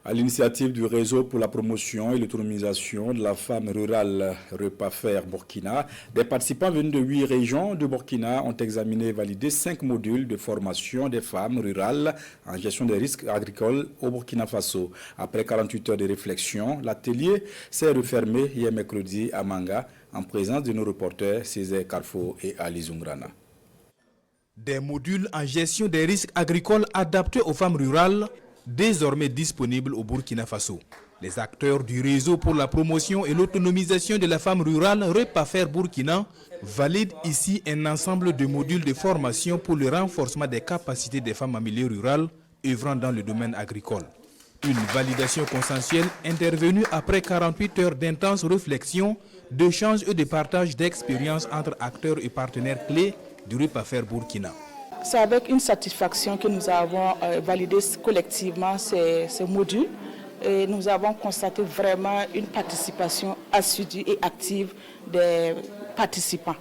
À l'initiative du réseau pour la promotion et l'autonomisation de la femme rurale Repafer Burkina, des participants venus de 8 régions de Burkina ont examiné et validé 5 modules de formation des femmes rurales en gestion des risques agricoles au Burkina Faso. Après 48 heures de réflexion, l'atelier s'est refermé hier mercredi à Manga en présence de nos reporters Césaire Carrefour et Ali Zungrana. Des modules en gestion des risques agricoles adaptés aux femmes rurales, désormais disponibles au Burkina Faso. Les acteurs du réseau pour la promotion et l'autonomisation de la femme rurale Repafer Burkina valident ici un ensemble de modules de formation pour le renforcement des capacités des femmes en milieu rural œuvrant dans le domaine agricole. Une validation consensuelle intervenue après 48 heures d'intenses réflexions, d'échanges et de partage d'expériences entre acteurs et partenaires clés du Repafer Burkina. C'est avec une satisfaction que nous avons validé collectivement ces modules et nous avons constaté vraiment une participation assidue et active des participants.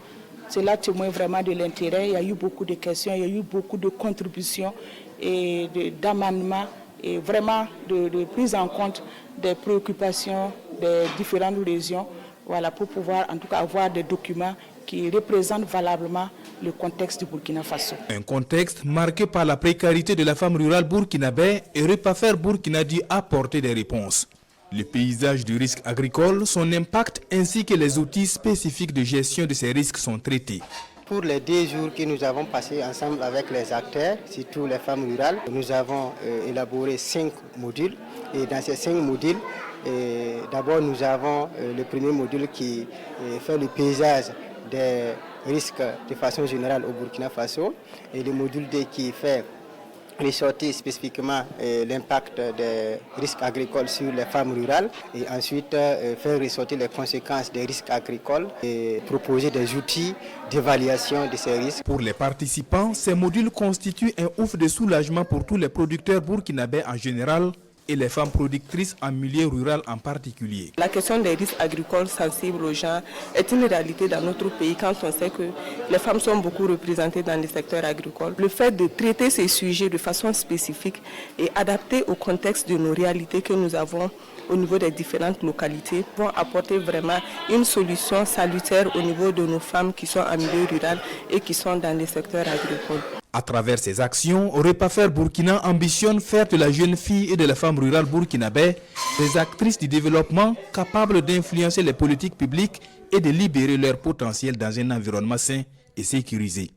Cela témoigne vraiment de l'intérêt. Il y a eu beaucoup de questions, il y a eu beaucoup de contributions et d'amendements et vraiment de prise en compte des préoccupations des différentes régions, voilà, pour pouvoir en tout cas avoir des documents qui représentent valablement le contexte du Burkina Faso. Un contexte marqué par la précarité de la femme rurale burkinabé et Repafer Burkina dit apporter des réponses. Le paysage du risque agricole, son impact ainsi que les outils spécifiques de gestion de ces risques sont traités. Pour les 2 jours que nous avons passés ensemble avec les acteurs, surtout les femmes rurales, nous avons élaboré 5 modules. Et dans ces 5 modules, d'abord nous avons le premier module qui fait le paysage des risques de façon générale au Burkina Faso et le module 2 qui fait ressortir spécifiquement l'impact des risques agricoles sur les femmes rurales et ensuite faire ressortir les conséquences des risques agricoles et proposer des outils d'évaluation de ces risques. Pour les participants, ces modules constituent un ouf de soulagement pour tous les producteurs burkinabés en général et les femmes productrices en milieu rural en particulier. La question des risques agricoles sensibles aux gens est une réalité dans notre pays quand on sait que les femmes sont beaucoup représentées dans le secteur agricole. Le fait de traiter ces sujets de façon spécifique et adaptée au contexte de nos réalités que nous avons au niveau des différentes localités vont apporter vraiment une solution salutaire au niveau de nos femmes qui sont en milieu rural et qui sont dans le secteur agricole. À travers ces actions, Repafer Burkina ambitionne faire de la jeune fille et de la femme rurale burkinabé des actrices du développement capables d'influencer les politiques publiques et de libérer leur potentiel dans un environnement sain et sécurisé.